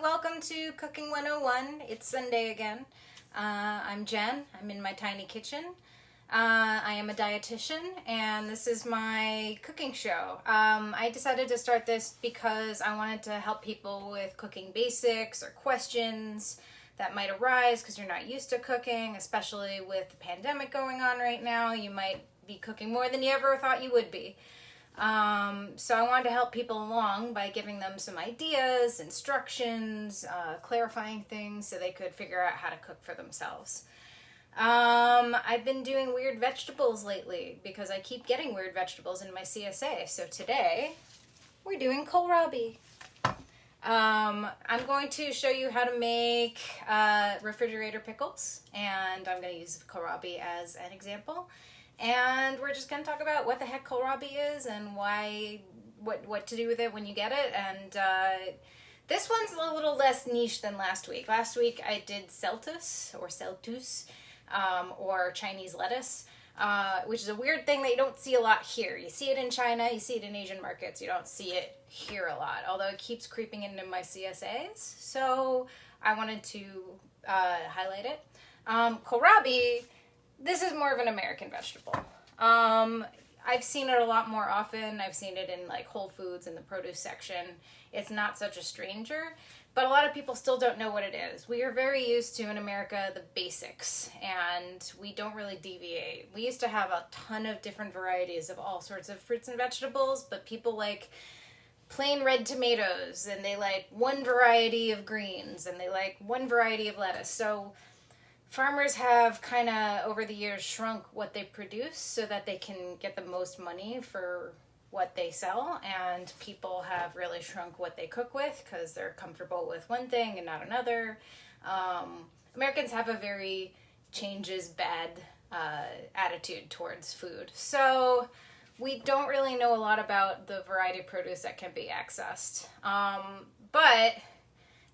welcome to Cooking 101. It's Sunday again. I'm Jen. I'm in my tiny kitchen. I am a dietitian, and this is my cooking show. I decided to start this because I wanted to help people with cooking basics or questions that might arise because you're not used to cooking, especially with the pandemic going on right now. You might be cooking more than you ever thought you would be. So I wanted to help people along by giving them some ideas, instructions, clarifying things so they could figure out how to cook for themselves. I've been doing weird vegetables lately because I keep getting weird vegetables in my CSA. So today we're doing kohlrabi. I'm going to show you how to make refrigerator pickles, and I'm going to use kohlrabi as an example. And we're just going to talk about what the heck kohlrabi is and why, what to do with it when you get it. And this one's a little less niche than last week. Last week I did seltus or Chinese lettuce, which is a weird thing that you don't see a lot here. You see it in China, you see it in Asian markets. You don't see it here a lot, although it keeps creeping into my CSAs. So I wanted to highlight it. Kohlrabi, this is more of an American vegetable. I've seen it a lot more often. I've seen it in like Whole Foods in the produce section. It's not such a stranger, but a lot of people still don't know what it is. We are very used to, in America, the basics, and we don't really deviate. We used to have a ton of different varieties of all sorts of fruits and vegetables, but people like plain red tomatoes, and they like one variety of greens, and they like one variety of lettuce. So farmers have kind of, over the years, shrunk what they produce so that they can get the most money for what they sell, and people have really shrunk what they cook with because they're comfortable with one thing and not another. Americans have a very change is bad attitude towards food. So we don't really know a lot about the variety of produce that can be accessed. But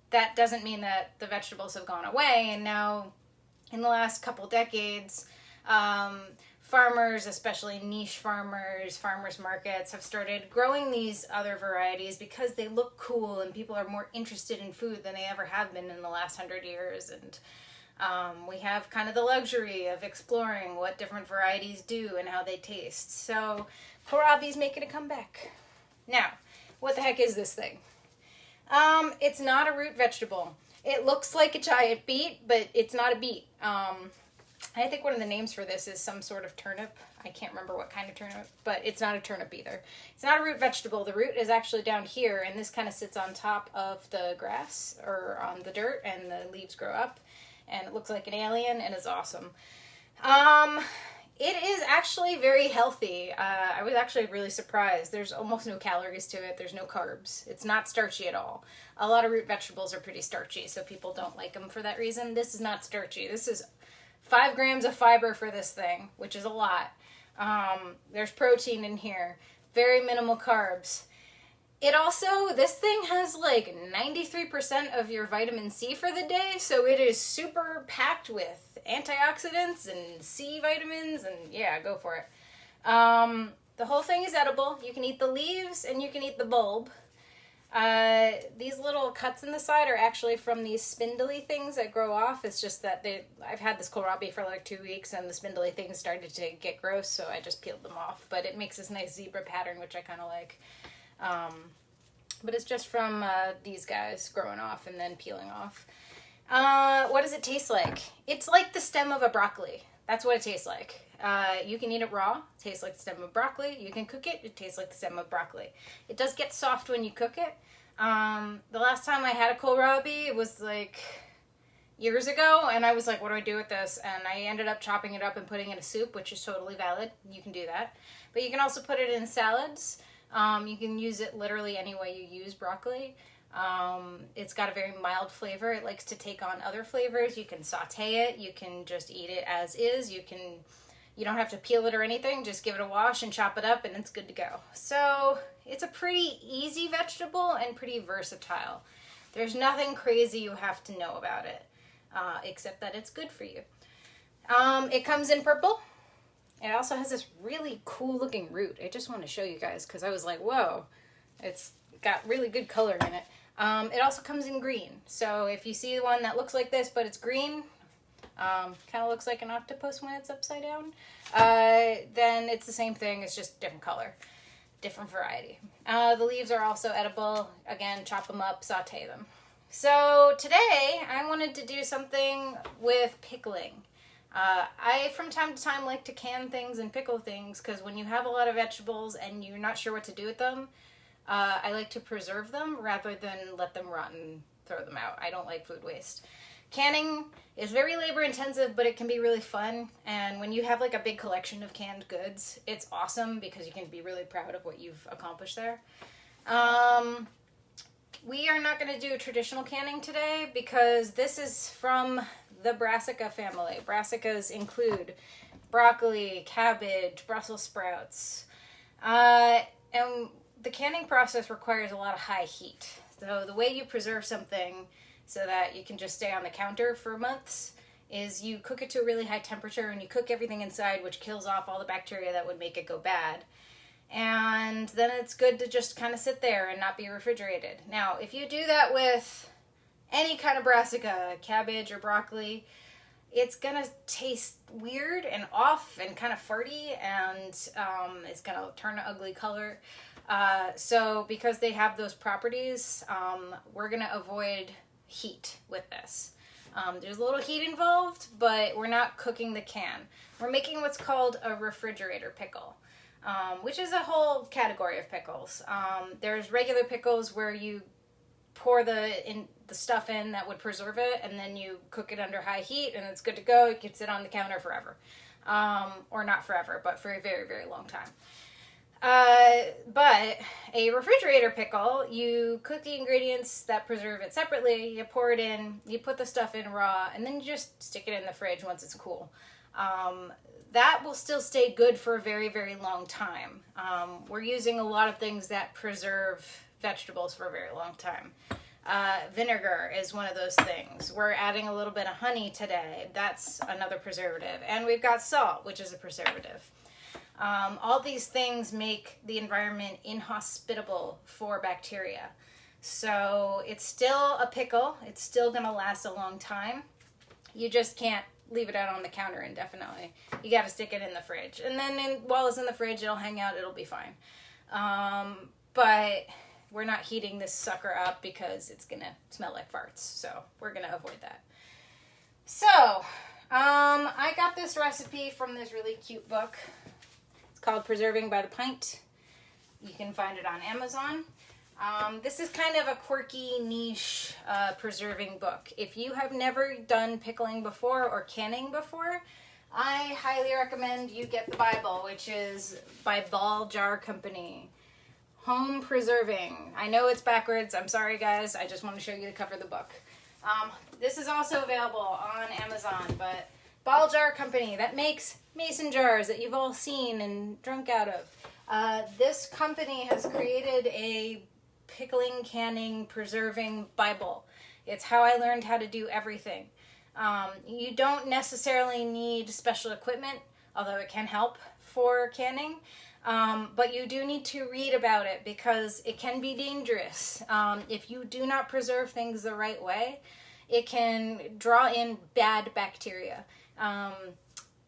that doesn't mean that the vegetables have gone away, and now in the last couple decades, farmers, especially niche farmers, farmers markets, have started growing these other varieties because they look cool and people are more interested in food than they ever have been in the last 100 years. And we have kind of the luxury of exploring what different varieties do and how they taste. So kohlrabi's making a comeback. Now, what the heck is this thing? It's not a root vegetable. It looks like a giant beet, but it's not a beet. I think one of the names for this is some sort of turnip. I can't remember what kind of turnip, but it's not a turnip either. It's not a root vegetable. The root is actually down here, and this kind of sits on top of the grass or on the dirt, and the leaves grow up, and it looks like an alien, and it's awesome. It is actually very healthy. I was actually really surprised. There's almost no calories to it. There's no carbs. It's not starchy at all. A lot of root vegetables are pretty starchy, so people don't like them for that reason. This is not starchy. This is 5 grams of fiber for this thing, which is a lot. There's protein in here. Very minimal carbs. It also, this thing has like 93% of your vitamin C for the day, so it is super packed with antioxidants and C vitamins, and yeah, go for it. The whole thing is edible. You can eat the leaves and you can eat the bulb. These little cuts in the side are actually from these spindly things that grow off. It's just that I've had this kohlrabi for like 2 weeks, and the spindly things started to get gross, so I just peeled them off. But it makes this nice zebra pattern, which I kind of like. But it's just from these guys growing off and then peeling off. What does it taste like? It's like the stem of a broccoli. That's what it tastes like. You can eat it raw. It tastes like the stem of broccoli. You can cook it. It tastes like the stem of broccoli. It does get soft when you cook it. The last time I had a kohlrabi, it was like years ago, and I was like, what do I do with this? And I ended up chopping it up and putting it in a soup, which is totally valid. You can do that. But you can also put it in salads. You can use it literally any way you use broccoli. It's got a very mild flavor. It likes to take on other flavors. You can saute it. You can just eat it as is. You don't have to peel it or anything. Just give it a wash and chop it up, and it's good to go. So it's a pretty easy vegetable and pretty versatile. There's nothing crazy you have to know about it, except that it's good for you. It comes in purple. It also has this really cool looking root. I just want to show you guys because I was like, whoa, it's got really good color in it. It also comes in green. So if you see one that looks like this, but it's green, kind of looks like an octopus when it's upside down, then it's the same thing. It's just different color, different variety. The leaves are also edible. Again, chop them up, saute them. So today I wanted to do something with pickling. I, from time to time, like to can things and pickle things because when you have a lot of vegetables and you're not sure what to do with them, I like to preserve them rather than let them rot and throw them out. I don't like food waste. Canning is very labor intensive, but it can be really fun. And when you have like a big collection of canned goods, it's awesome because you can be really proud of what you've accomplished there. We are not going to do traditional canning today because this is from the brassica family. Brassicas include broccoli, cabbage, Brussels sprouts. And the canning process requires a lot of high heat. So the way you preserve something so that you can just stay on the counter for months is you cook it to a really high temperature and you cook everything inside, which kills off all the bacteria that would make it go bad. And then it's good to just kind of sit there and not be refrigerated. Now, if you do that with any kind of brassica, cabbage or broccoli, it's gonna taste weird and off and kind of farty, and it's gonna turn an ugly color. So because they have those properties, we're gonna avoid heat with this. There's a little heat involved, but we're not cooking the can. We're making what's called a refrigerator pickle, which is a whole category of pickles. There's regular pickles where you pour the stuff in that would preserve it, and then you cook it under high heat, and it's good to go. It can sit on the counter forever. Or not forever, but for a very, very long time. But a refrigerator pickle, you cook the ingredients that preserve it separately, you pour it in, you put the stuff in raw, and then you just stick it in the fridge once it's cool. That will still stay good for a very, very long time. We're using a lot of things that preserve vegetables for a very long time. Vinegar is one of those things. We're adding a little bit of honey today. That's another preservative. And we've got salt, which is a preservative. All these things make the environment inhospitable for bacteria. So it's still a pickle. It's still going to last a long time. You just can't leave it out on the counter indefinitely. You got to stick it in the fridge. And then while it's in the fridge, it'll hang out. It'll be fine. But we're not heating this sucker up because it's going to smell like farts. So we're going to avoid that. So I got this recipe from this really cute book. It's called Preserving by the Pint. You can find it on Amazon. This is kind of a quirky, niche preserving book. If you have never done pickling before or canning before, I highly recommend you get the Bible, which is by Ball Jar Company. Home Preserving. I know it's backwards. I'm sorry, guys. I just want to show you the cover of the book. This is also available on Amazon, but Ball Jar Company, that makes mason jars that you've all seen and drunk out of. This company has created a pickling, canning, preserving Bible. It's how I learned how to do everything. You don't necessarily need special equipment, although it can help for canning. But you do need to read about it because it can be dangerous. If you do not preserve things the right way, it can draw in bad bacteria.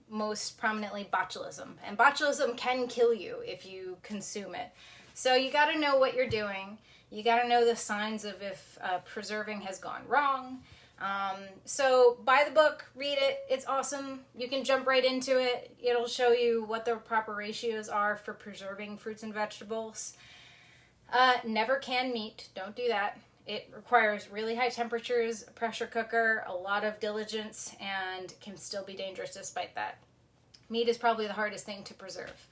Most prominently botulism. And botulism can kill you if you consume it. So you got to know what you're doing. You got to know the signs of if preserving has gone wrong. So buy the book, read it. It's awesome. You can jump right into it. It'll show you what the proper ratios are for preserving fruits and vegetables. Never can meat. Don't do that. It requires really high temperatures, a pressure cooker, a lot of diligence, and can still be dangerous despite that. Meat is probably the hardest thing to preserve.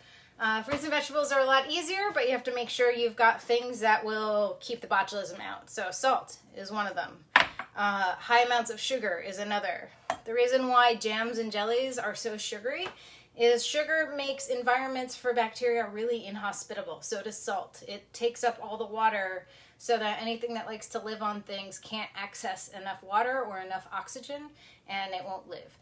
Fruits and vegetables are a lot easier, but you have to make sure you've got things that will keep the botulism out. So salt is one of them. High amounts of sugar is another. The reason why jams and jellies are so sugary is sugar makes environments for bacteria really inhospitable. So does salt. It takes up all the water so that anything that likes to live on things can't access enough water or enough oxygen, and it won't live.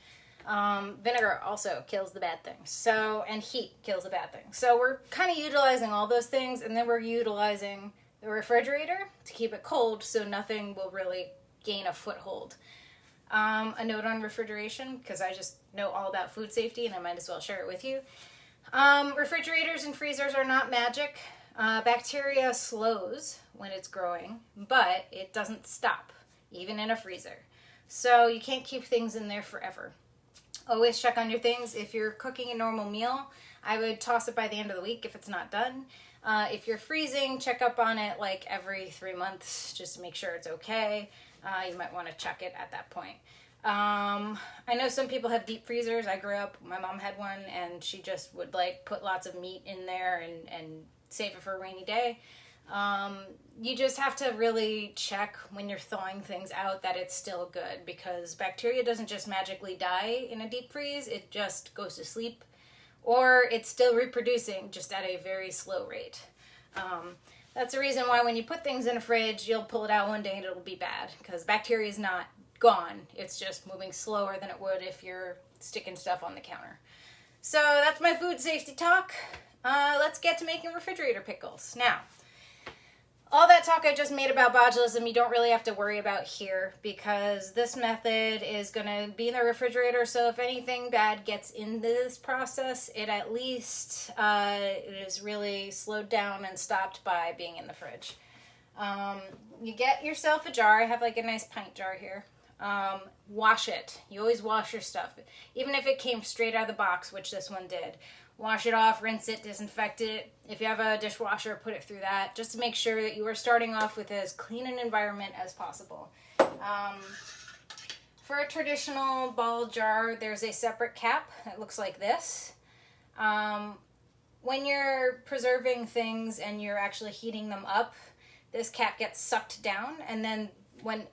Vinegar also kills the bad things. And heat kills the bad things. So we're kind of utilizing all those things, and then we're utilizing the refrigerator to keep it cold so nothing will really gain a foothold. A note on refrigeration, because I just know all about food safety and I might as well share it with you. Refrigerators and freezers are not magic. Bacteria slows when it's growing, but it doesn't stop, even in a freezer. So you can't keep things in there forever. Always check on your things. If you're cooking a normal meal, I would toss it by the end of the week if it's not done. If you're freezing, check up on it like every 3 months just to make sure it's okay. You might want to check it at that point. I know some people have deep freezers. I grew up, my mom had one, and she just would like put lots of meat in there and save it for a rainy day. You just have to really check when you're thawing things out that it's still good, because bacteria doesn't just magically die in a deep freeze. It just goes to sleep, or it's still reproducing just at a very slow rate. That's the reason why when you put things in a fridge, you'll pull it out one day and it'll be bad, because bacteria is not gone. It's just moving slower than it would if you're sticking stuff on the counter. So that's my food safety talk. Let's get to making refrigerator pickles. Now, all that talk I just made about botulism, you don't really have to worry about here, because this method is going to be in the refrigerator. So if anything bad gets into this process, it at least it is really slowed down and stopped by being in the fridge. You get yourself a jar. I have like a nice pint jar here. Wash it. You always wash your stuff. Even if it came straight out of the box, which this one did. Wash it off, rinse it, disinfect it. If you have a dishwasher, put it through that, just to make sure that you are starting off with as clean an environment as possible. For a traditional ball jar, there's a separate cap that looks like this. When you're preserving things and you're actually heating them up, this cap gets sucked down, and then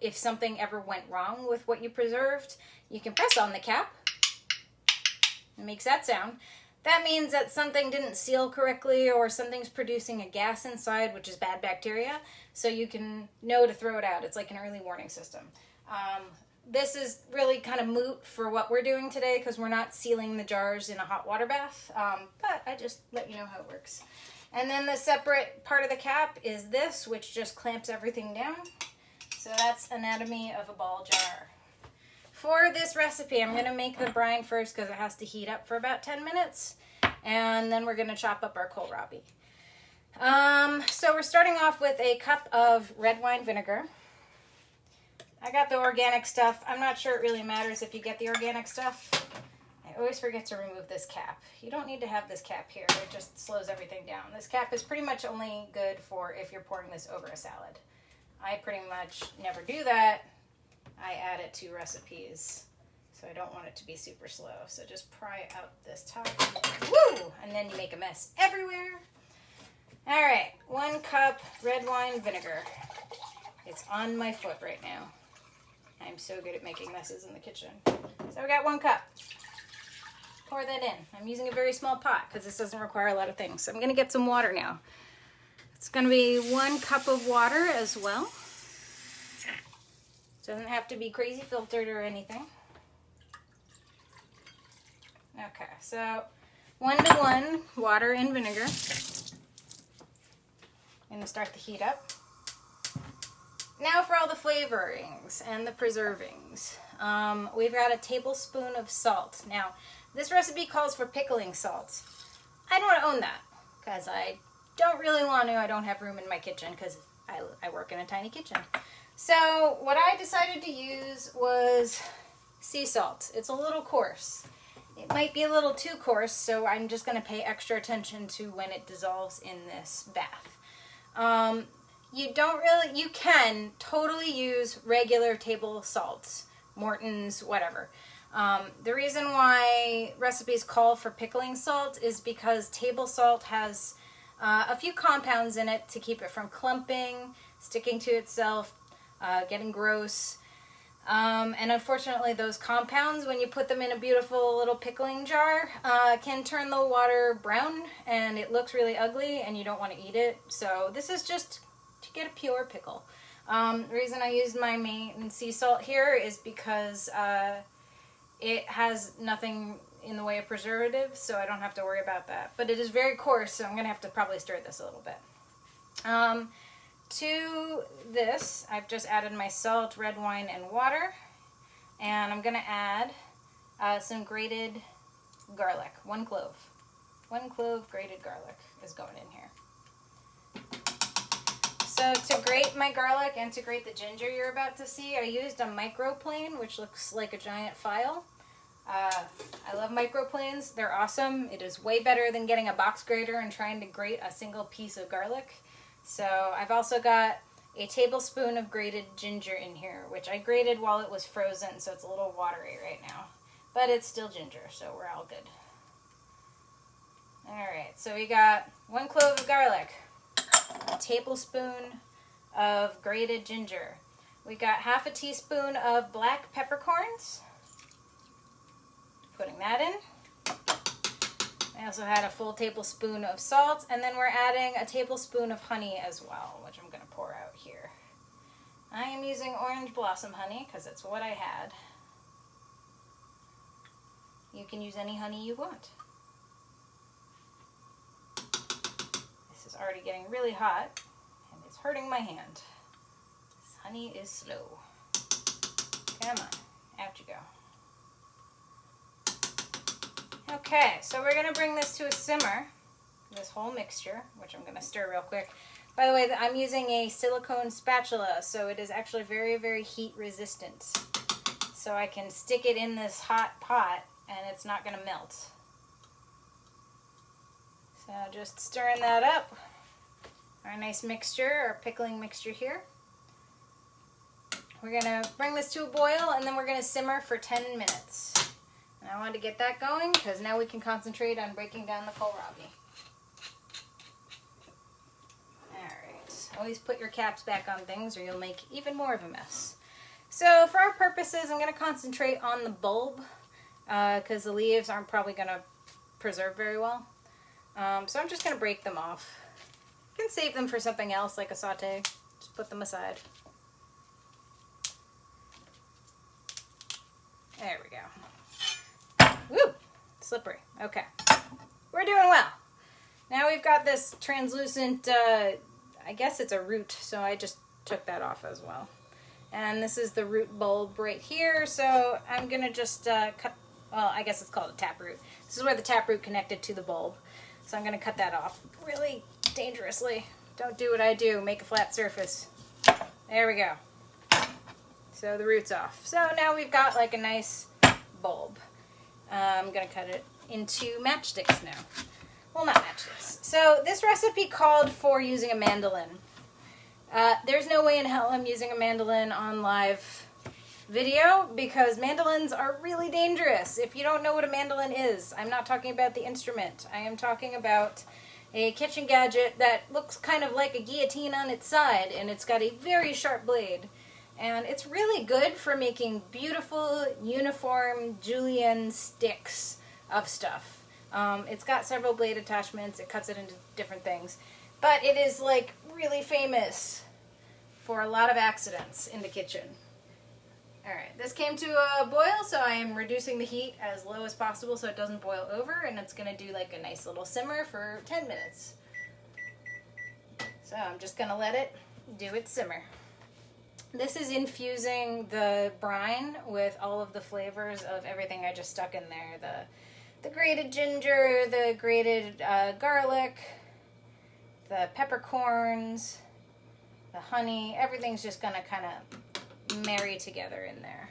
if something ever went wrong with what you preserved, you can press on the cap. It makes that sound. That means that something didn't seal correctly, or something's producing a gas inside, which is bad bacteria, so you can know to throw it out. It's like an early warning system. This is really kind of moot for what we're doing today, because we're not sealing the jars in a hot water bath, but I just let you know how it works. And then the separate part of the cap is this, which just clamps everything down. So that's anatomy of a ball jar. For this recipe, I'm going to make the brine first because it has to heat up for about 10 minutes. And then we're going to chop up our kohlrabi. So we're starting off with a cup of red wine vinegar. I got the organic stuff. I'm not sure it really matters if you get the organic stuff. I always forget to remove this cap. You don't need to have this cap here. It just slows everything down. This cap is pretty much only good for if you're pouring this over a salad. I pretty much never do that. I add it to recipes, so I don't want it to be super slow. So just pry out this top. Woo! And then you make a mess everywhere. All right, 1 cup red wine vinegar. It's on my foot right now. I'm so good at making messes in the kitchen. So I got 1 cup. Pour that in. I'm using a very small pot because this doesn't require a lot of things. So I'm going to get some water now. It's going to be 1 cup of water as well. Doesn't have to be crazy filtered or anything. Okay, so 1-to-1 water and vinegar. I'm going to start the heat up. Now for all the flavorings and the preservings. We've got a tablespoon of salt. Now, this recipe calls for pickling salt. I don't own that because I don't really want to. I don't have room in my kitchen because I work in a tiny kitchen. So what I decided to use was sea salt. It's a little coarse. It might be a little too coarse, so I'm just going to pay extra attention to when it dissolves in this bath. You can totally use regular table salts, Morton's, whatever. The reason why recipes call for pickling salt is because table salt has a few compounds in it to keep it from clumping, sticking to itself, getting gross. And unfortunately, those compounds, when you put them in a beautiful little pickling jar, can turn the water brown, and it looks really ugly, and you don't want to eat it. So this is just to get a pure pickle. The reason I used my main sea salt here is because it has nothing in the way of preservatives, so I don't have to worry about that. But it is very coarse, so I'm going to have to probably stir this a little bit. to this, I've just added my salt, red wine, and water. And I'm going to add some grated garlic, 1 clove. 1 clove grated garlic is going in here. So to grate my garlic and to grate the ginger you're about to see, I used a microplane, which looks like a giant file. I love microplanes. They're awesome. It is way better than getting a box grater and trying to grate a single piece of garlic. So I've also got a tablespoon of grated ginger in here, which I grated while it was frozen, so it's a little watery right now. But it's still ginger, so we're all good. Alright, so we got 1 clove of garlic, a tablespoon of grated ginger. We got half a teaspoon of black peppercorns. Putting that in. I also had a full tablespoon of salt, and then we're adding a tablespoon of honey as well, which I'm going to pour out here. I am using orange blossom honey because it's what I had. You can use any honey you want. This is already getting really hot, and it's hurting my hand. This honey is slow. Come on, out you go. Okay, so we're going to bring this to a simmer, this whole mixture, which I'm going to stir real quick. By the way, I'm using a silicone spatula, so it is actually very, very heat resistant. So I can stick it in this hot pot and it's not going to melt. So just stirring that up. Our nice mixture, our pickling mixture here. We're going to bring this to a boil and then we're going to simmer for 10 minutes. And I wanted to get that going because now we can concentrate on breaking down the kohlrabi. Alright, always put your caps back on things or you'll make even more of a mess. So for our purposes, I'm going to concentrate on the bulb because the leaves aren't probably going to preserve very well. So I'm just going to break them off. You can save them for something else like a saute. Just put them aside. There we go. Woo! Slippery. Okay. We're doing well. Now we've got this translucent, I guess it's a root, so I just took that off as well. And this is the root bulb right here, so I'm going to just cut, well, I guess it's called a taproot. This is where the taproot connected to the bulb. So I'm going to cut that off really dangerously. Don't do what I do, make a flat surface. There we go. So the root's off. So now we've got like a nice bulb. I'm going to cut it into matchsticks now. Well, not matchsticks. So this recipe called for using a mandolin. There's no way in hell I'm using a mandolin on live video because mandolins are really dangerous. If you don't know what a mandolin is, I'm not talking about the instrument. I am talking about a kitchen gadget that looks kind of like a guillotine on its side, and it's got a very sharp blade. And it's really good for making beautiful, uniform julienne sticks of stuff. It's got several blade attachments. It cuts it into different things. But it is, like, really famous for a lot of accidents in the kitchen. Alright, this came to a boil, so I am reducing the heat as low as possible so it doesn't boil over. And it's going to do, like, a nice little simmer for 10 minutes. So I'm just going to let it do its simmer. This is infusing the brine with all of the flavors of everything I just stuck in there. The grated ginger, the grated garlic, the peppercorns, the honey. Everything's just going to kind of marry together in there.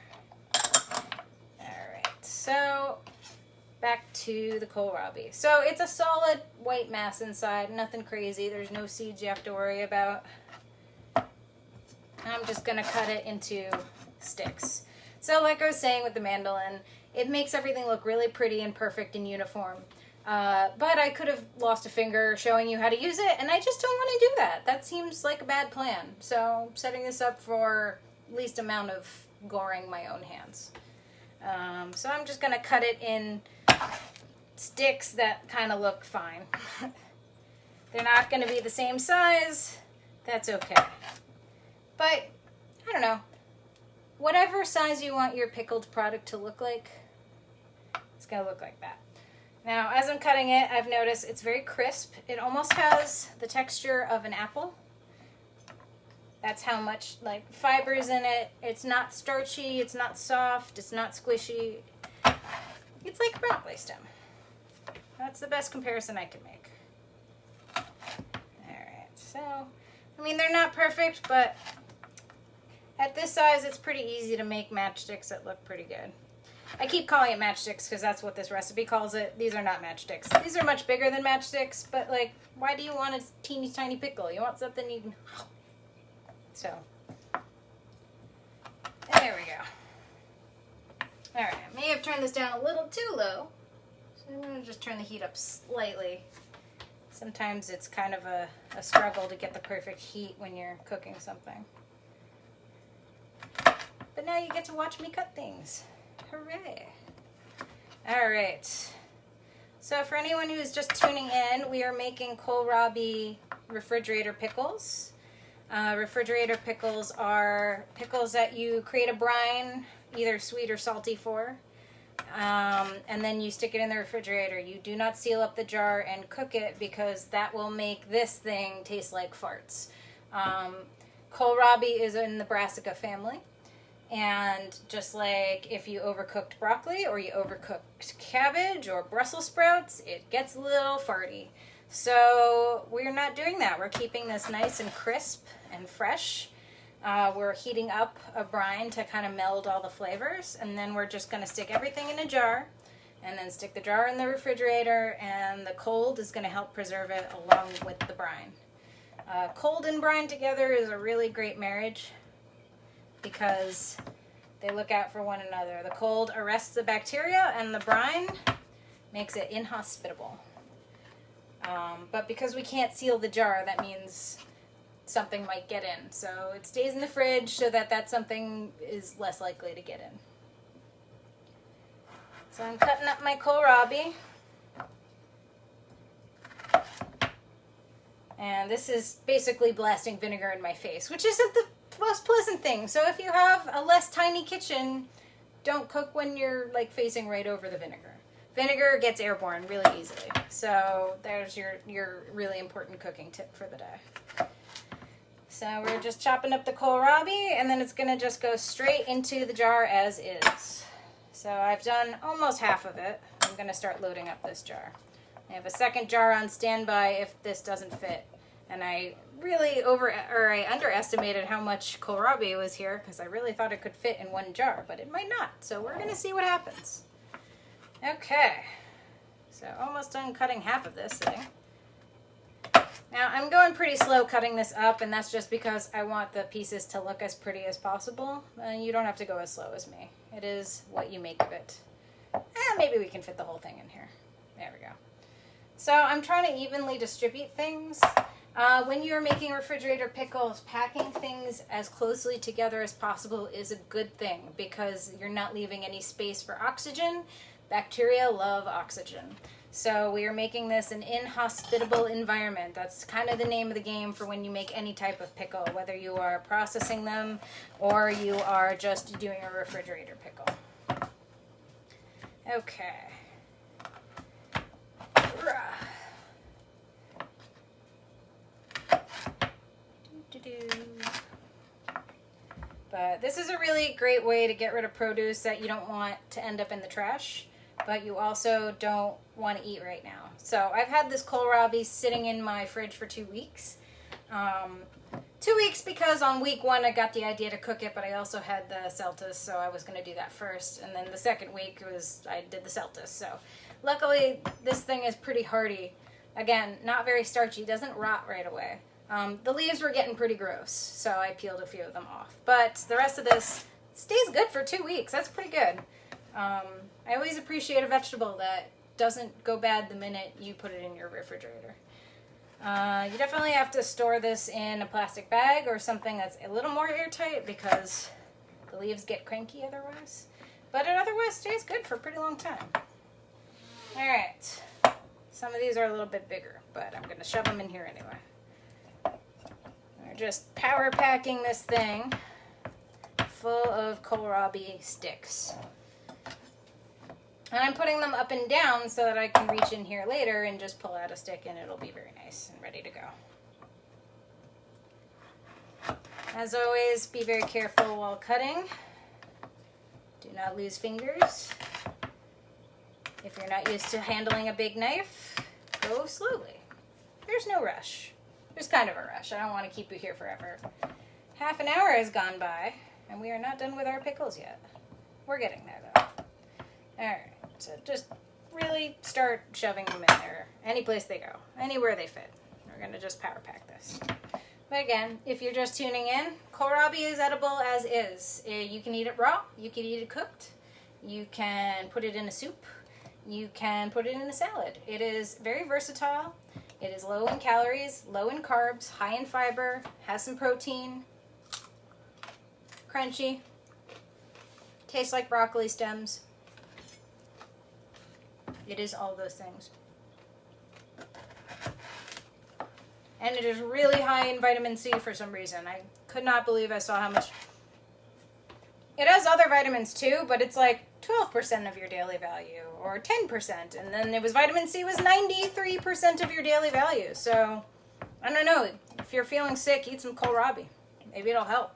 Alright, so back to the kohlrabi. So it's a solid white mass inside, nothing crazy. There's no seeds you have to worry about. I'm just going to cut it into sticks. So like I was saying with the mandolin, it makes everything look really pretty and perfect and uniform. But I could have lost a finger showing you how to use it, and I just don't want to do that. That seems like a bad plan. So I'm setting this up for least amount of goring my own hands. So I'm just going to cut it in sticks that kind of look fine. They're not going to be the same size. That's okay. But, I don't know, whatever size you want your pickled product to look like, it's going to look like that. Now, as I'm cutting it, I've noticed it's very crisp. It almost has the texture of an apple. That's how much like fiber's in it. It's not starchy, it's not soft, it's not squishy. It's like a broccoli stem. That's the best comparison I can make. Alright, so, I mean, they're not perfect, but at this size, it's pretty easy to make matchsticks that look pretty good. I keep calling it matchsticks because that's what this recipe calls it. These are not matchsticks. These are much bigger than matchsticks, but like, why do you want a teeny tiny pickle? You want something you can... So, there we go. Alright, I may have turned this down a little too low. So I'm going to just turn the heat up slightly. Sometimes it's kind of a struggle to get the perfect heat when you're cooking something. But now you get to watch me cut things. Hooray! Alright. So for anyone who is just tuning in, we are making kohlrabi refrigerator pickles. Refrigerator pickles are pickles that you create a brine, either sweet or salty for, and then you stick it in the refrigerator. You do not seal up the jar and cook it because that will make this thing taste like farts. Kohlrabi is in the brassica family, and just like if you overcooked broccoli or you overcooked cabbage or Brussels sprouts, it gets a little farty. So we're not doing that. We're keeping this nice and crisp and fresh. We're heating up a brine to kind of meld all the flavors, and then we're just going to stick everything in a jar and then stick the jar in the refrigerator, and the cold is going to help preserve it along with the brine. Cold and brine together is a really great marriage because they look out for one another. The cold arrests the bacteria and the brine makes it inhospitable. But because we can't seal the jar, that means something might get in. So it stays in the fridge so that something is less likely to get in. So I'm cutting up my kohlrabi. And this is basically blasting vinegar in my face, which isn't the most pleasant thing. So if you have a less tiny kitchen, don't cook when you're like facing right over the vinegar. Vinegar gets airborne really easily. So there's your really important cooking tip for the day. So we're just chopping up the kohlrabi, and then it's going to just go straight into the jar as is. So I've done almost half of it. I'm going to start loading up this jar. I have a second jar on standby if this doesn't fit. And I really I underestimated how much kohlrabi was here because I really thought it could fit in one jar, but it might not. So we're going to see what happens. Okay, so almost done cutting half of this thing. Now I'm going pretty slow cutting this up, and that's just because I want the pieces to look as pretty as possible. And you don't have to go as slow as me. It is what you make of it. Maybe we can fit the whole thing in here. There we go. So I'm trying to evenly distribute things. When you're making refrigerator pickles, packing things as closely together as possible is a good thing because you're not leaving any space for oxygen. Bacteria love oxygen. So we are making this an inhospitable environment. That's kind of the name of the game for when you make any type of pickle, whether you are processing them or you are just doing a refrigerator pickle. Okay. But this is a really great way to get rid of produce that you don't want to end up in the trash, but you also don't want to eat right now. So I've had this kohlrabi sitting in my fridge for 2 weeks. 2 weeks because on week 1 I got the idea to cook it, but I also had the Celtus, so I was going to do that first. And then the second week I did the Celtus. So luckily this thing is pretty hardy. Again, not very starchy, doesn't rot right away. The leaves were getting pretty gross, so I peeled a few of them off. But the rest of this stays good for 2 weeks. That's pretty good. I always appreciate a vegetable that doesn't go bad the minute you put it in your refrigerator. You definitely have to store this in a plastic bag or something that's a little more airtight because the leaves get cranky otherwise. But it otherwise stays good for a pretty long time. Alright. Some of these are a little bit bigger, but I'm going to shove them in here anyway. We're just power packing this thing full of kohlrabi sticks. And I'm putting them up and down so that I can reach in here later and just pull out a stick and it'll be very nice and ready to go. As always, be very careful while cutting. Do not lose fingers. If you're not used to handling a big knife, go slowly. There's no rush. There's kind of a rush. I don't want to keep you here forever. Half an hour has gone by, and we are not done with our pickles yet. We're getting there, though. Alright, so just really start shoving them in there. Any place they go. Anywhere they fit. We're going to just power pack this. But again, if you're just tuning in, kohlrabi is edible as is. You can eat it raw. You can eat it cooked. You can put it in a soup. You can put it in a salad. It is very versatile. It is low in calories, low in carbs, high in fiber, has some protein, crunchy, tastes like broccoli stems. It is all those things. And it is really high in vitamin C for some reason. I could not believe I saw how much. It has other vitamins too, but it's like 12% of your daily value or 10%. And then it was vitamin C was 93% of your daily value. So, I don't know. If you're feeling sick, eat some kohlrabi. Maybe it'll help.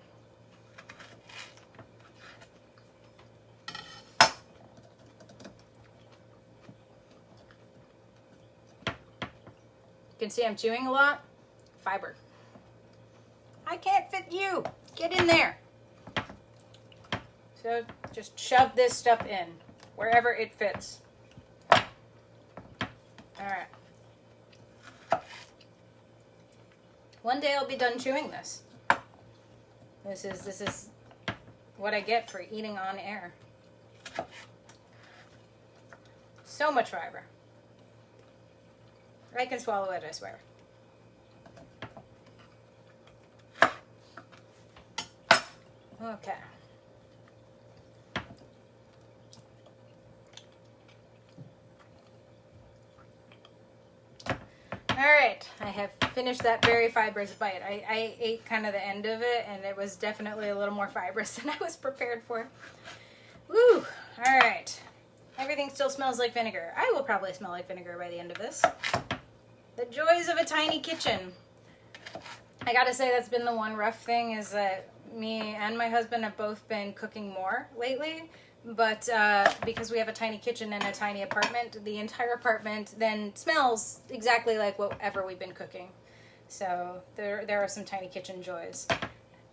You can see I'm chewing a lot. Fiber. I can't fit you. Get in there. So just shove this stuff in wherever it fits. All right. One day I'll be done chewing this. This is what I get for eating on air. So much fiber. I can swallow it, I swear. Okay. Alright, I have finished that very fibrous bite. I ate kind of the end of it, and it was definitely a little more fibrous than I was prepared for. Woo! Alright. Everything still smells like vinegar. I will probably smell like vinegar by the end of this. The joys of a tiny kitchen. I gotta say, that's been the one rough thing, is that me and my husband have both been cooking more lately, but because we have a tiny kitchen and a tiny apartment, the entire apartment then smells exactly like whatever we've been cooking. So there are some tiny kitchen joys.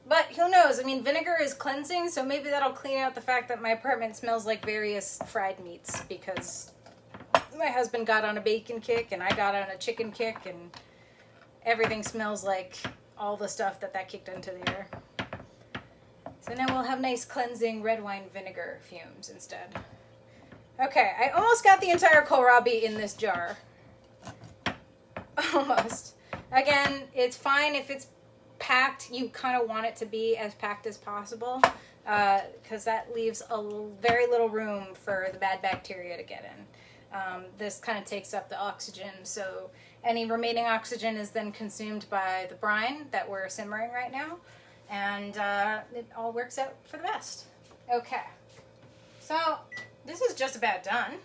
But who knows? I mean, vinegar is cleansing, so maybe that'll clean out the fact that my apartment smells like various fried meats, because my husband got on a bacon kick and I got on a chicken kick, and everything smells like all the stuff that kicked into the air. So now we'll have nice cleansing red wine vinegar fumes instead. Okay, I almost got the entire kohlrabi in this jar. Almost. Again, it's fine if it's packed. You kind of want it to be as packed as possible, because that leaves very little room for the bad bacteria to get in. This kind of takes up the oxygen, so any remaining oxygen is then consumed by the brine that we're simmering right now. And it all works out for the best. Okay, so this is just about done.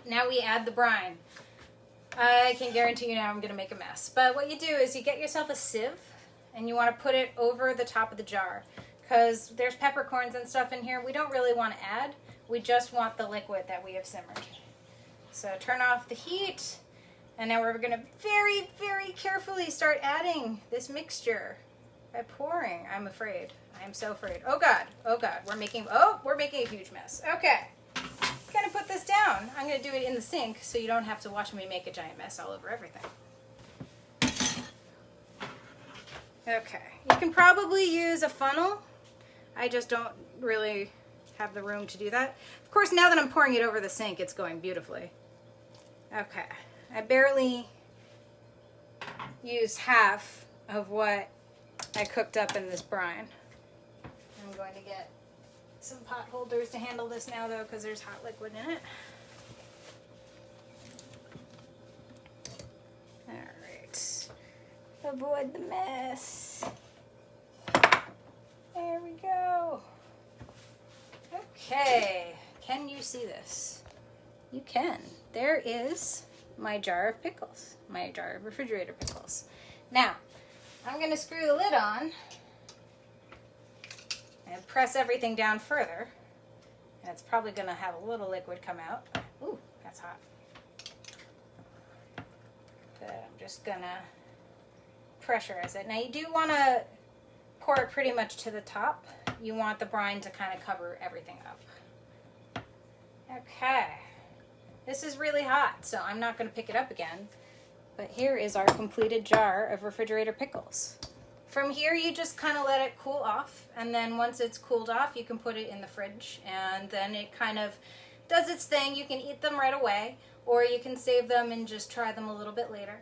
Now we add the brine. I can guarantee you now I'm going to make a mess. But what you do is you get yourself a sieve, and you want to put it over the top of the jar, because there's peppercorns and stuff in here we don't really want to add. We just want the liquid that we have simmered. So turn off the heat, and now we're going to very, very carefully start adding this mixture. By pouring, I'm afraid. I'm so afraid. Oh God, we're making a huge mess. Okay, gonna put this down. I'm gonna do it in the sink so you don't have to watch me make a giant mess all over everything. Okay, you can probably use a funnel. I just don't really have the room to do that. Of course, now that I'm pouring it over the sink, it's going beautifully. Okay, I barely used half of what I cooked up in this brine. I'm going to get some pot holders to handle this now, though, because there's hot liquid in it. Alright. Avoid the mess. There we go. Okay. Can you see this? You can. There is my jar of pickles. My jar of refrigerator pickles. Now, I'm going to screw the lid on and press everything down further. And it's probably going to have a little liquid come out. Ooh, that's hot. But I'm just going to pressurize it. Now you do want to pour it pretty much to the top. You want the brine to kind of cover everything up. Okay. This is really hot, so I'm not going to pick it up again. But here is our completed jar of refrigerator pickles. From here, you just kind of let it cool off, and then once it's cooled off, you can put it in the fridge, and then it kind of does its thing. You can eat them right away, or you can save them and just try them a little bit later.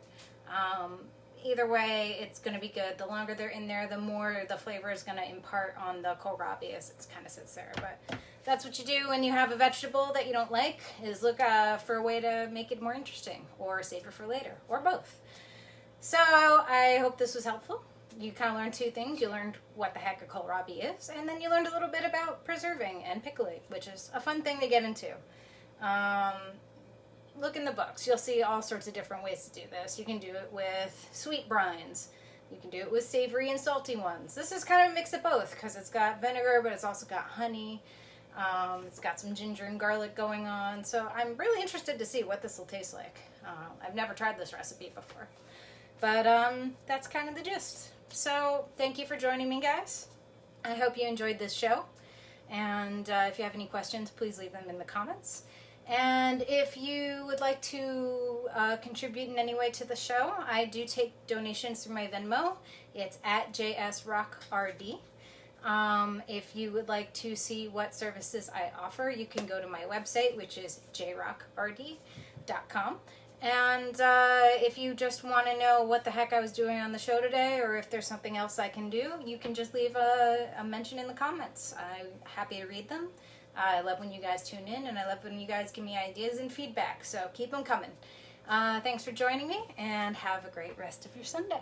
Either way, it's going to be good. The longer they're in there, the more the flavor is going to impart on the kohlrabi as it kind of sits there. But that's what you do when you have a vegetable that you don't like, is look for a way to make it more interesting, or save it for later, or both. So I hope this was helpful. You kind of learned two things. You learned what the heck a kohlrabi is, and then you learned a little bit about preserving and pickling, which is a fun thing to get into. Look in the books. You'll see all sorts of different ways to do this. You can do it with sweet brines. You can do it with savory and salty ones. This is kind of a mix of both because it's got vinegar, but it's also got honey. It's got some ginger and garlic going on. So I'm really interested to see what this will taste like. I've never tried this recipe before. But that's kind of the gist. So thank you for joining me, guys. I hope you enjoyed this show. And if you have any questions, please leave them in the comments. And if you would like to contribute in any way to the show, I do take donations through my Venmo. It's at JSRockRD. If you would like to see what services I offer, you can go to my website, which is jrockrd.com. And if you just want to know what the heck I was doing on the show today, or if there's something else I can do, you can just leave a mention in the comments. I'm happy to read them. I love when you guys tune in, and I love when you guys give me ideas and feedback, so keep them coming. Thanks for joining me, and have a great rest of your Sunday.